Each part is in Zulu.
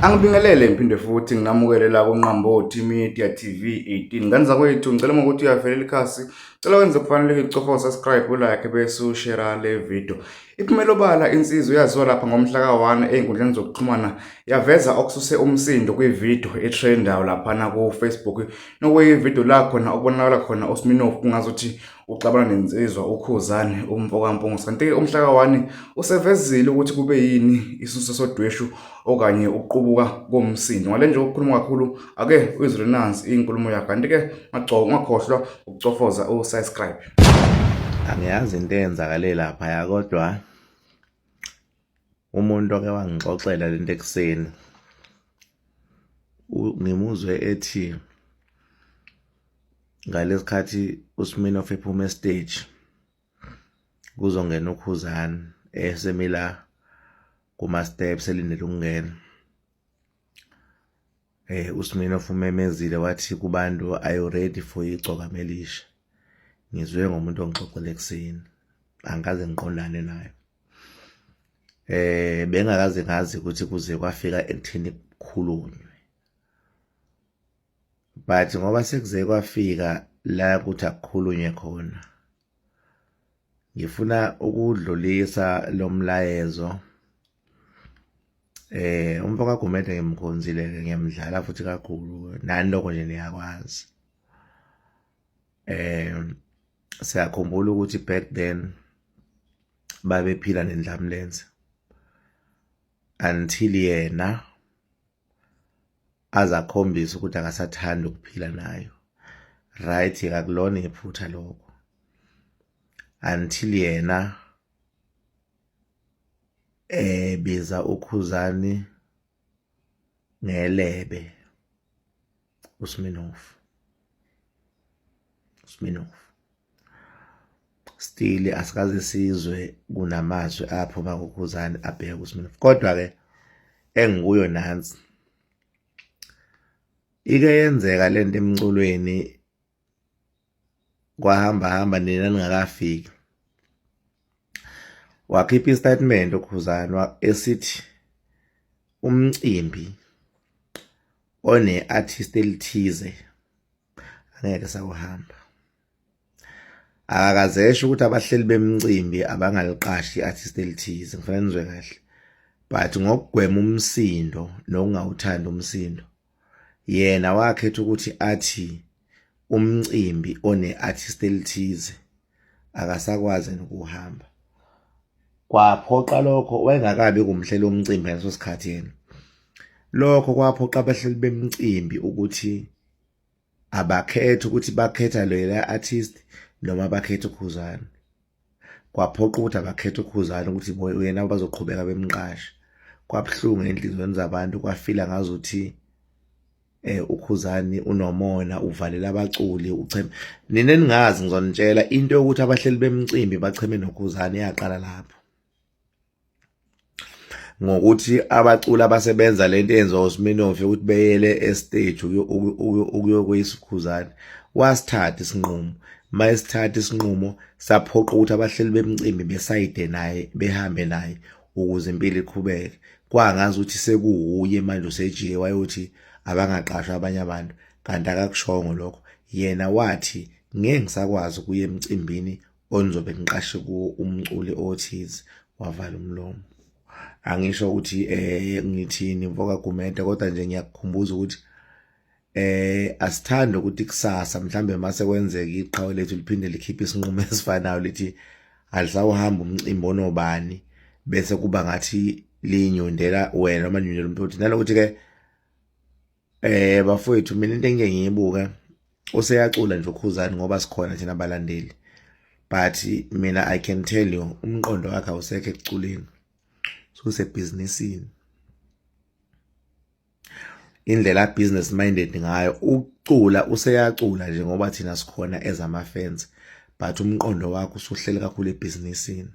Angibingelele ngiphinde futhi nginamukele la kuNqambothi Media TV 18. Ngani zakwethu ngicela ukuthi uyavelela ikhasi. Cela wenze kufanele ucofa subscribe like bese ushare le video. Iphumela obala insizwa yaziwa lapha ngomhla ka1 einkundleni zokuxhumana yaveza okususe umsindo kwivideo etrendayo lapha na ku Facebook. Nokuyivideo la khona okubonakala khona uSminoff kungazuthi uxabana nensizwa uKhuzani umfokampungu. Kanti umhla ka1 usevezile ukuthi kube yini isuso sodweshu okanye ukuqubuka komsindo. Ngale nje ukukhuluma kakhulu ake uyizwe nansi inkulumo yakhe. Kanti ke ungakhohlwa ukucofoza usubscribe. Angiyazi into eyenzakale lapha kodwa umuntu oke wangixoxela lento ekseni ngimuzwe ethi ngalesikhathi uSminoff ephuma estage kuzongena uKhuzani esemila kuma steps elindele ukungena. uSminoff umemezile wathi kubantu are you ready for igcoka melisha. Ngizwe ngomuntu ongixoxela ekseni, angikaze ngiqondane naye. Bengakaze ngazi ukuthi kuze kwafika ekutheni kukhulunywe, but ngoba sekuze kwafika la ukuthi akukhulunywe khona, ngifuna ukudlulisa lo mlayezo. Umfoka Gumede ngimkhonzile, ngiyamdlala futhi kakhulu, nani lokho nje niyakwazi. Siyakhumbula ukuthi back then babephila nendlamlenze until yena azakhombisa ukuthi akasathanda ukuphila nayo. Right, akulona iphutha lokho. Until yena biza uKhuzani ngelebe uSminoff. Still asikaze sizwe kunamazwi aphuma kuKhuzani abheka uSminoff. Kodwa ke engikuyo nansi ike yenzeka lento emculweni, kwahamba nina ningakafiki. Wakhipha istatement uKhuzani esithi umcimbi one artist elithize angeke sawuhamba. Akakazesho ukuthi abahleli bemicimbi abangaliqashi iartist elithize, ngifanele nizwe kahle. But ngokugwema umsindo nokungawuthanda umsindo, yena wakhetha ukuthi athi umcimbi one artist elithize akasakwazi ukuhamba. Kwaphoqa lokho wayengakabi kumhlela omcimbi ngaleso sikhathi yena. Lokho kwaphoqa abahleli bemicimbi ukuthi abakhethe ukuthi bakhetha lela artist noma bakhethe uKhuzani. Kwaphoqa ukuthi abakhethe uKhuzani ukuthi yena bazoqhubeka bemqasha. Kwabhlungu enhlizweni zabantu, kwafila ngazuthi uKhuzani unomona uvalela abaculi ucheme. Nina ningazi ngizonitshela into yokuthi abahleli bemicimbi bacheme noKhuzani yaqala lapho, ngokuthi abaculi abasebenza lento yenziwa uSminoff ukuthi beyele estage ukuyokwisa uKhuzani. Wasithatha isinqumo, mayisithatha isinqumo saphoqa ukuthi abahleli bemicimbi besayide naye, behambe naye ukuze impilo iqhubeke. Kwangazi ukuthi sekuuye manje usejiye wayothi abangaqashwa abanye abantu, kanti akakushongo lokho. Yena wathi ngeke ngisakwazi ukuya emcimbini onizobe ngiqashe kuwo umculi othize, wavala umlomo. Angisho ukuthi ngithini Mfoka Gumede, kodwa nje ngiyakukhumbuza ukuthi asithanda ukuthi kusasa mhlambe mase kwenzeka iqhawe lethu liphinde likhiphe isinqumo esifanayo lithi alisawuhamba umcimbi onobani, bese kuba ngathi linyundela wena noma linyundela umuntu. Nalokuthi ke bafowethu, mina into engeke ngiyibuka useyacula nje uKhuzani ngoba sikhona thina abalandeli, but mina I can tell you umqondo wakhe awusekho ekuculeni, usebhizinisini. Indlela business minded ngayo ucula, useyacula nje ngoba thina sikhona ezama fans, but umqondo wakhe usuhleli kakhulu ebhizinisini,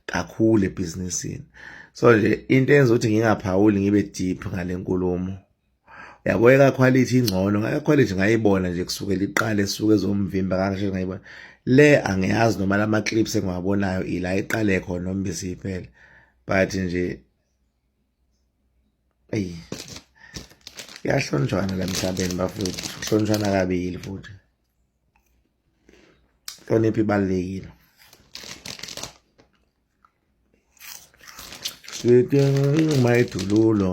kakhulu ebhizinisini. So nje into enza ukuthi ngingaphawuli ngibe deep ngalenkulumo, yaboyeka quality ingcono, ngeke quality ngayibona nje kusukela iqale, suke zomvimba kangisho ngayibona. Le angiyazi noma lama clips engiwabonayo ila iqale khona noma besiphela, but nje eyi kuyahlonishwana la emhlabeni bafowethu, kuhlonishwana kabili futhi. Inhlonipho ibalulekile. Sithi mayidululo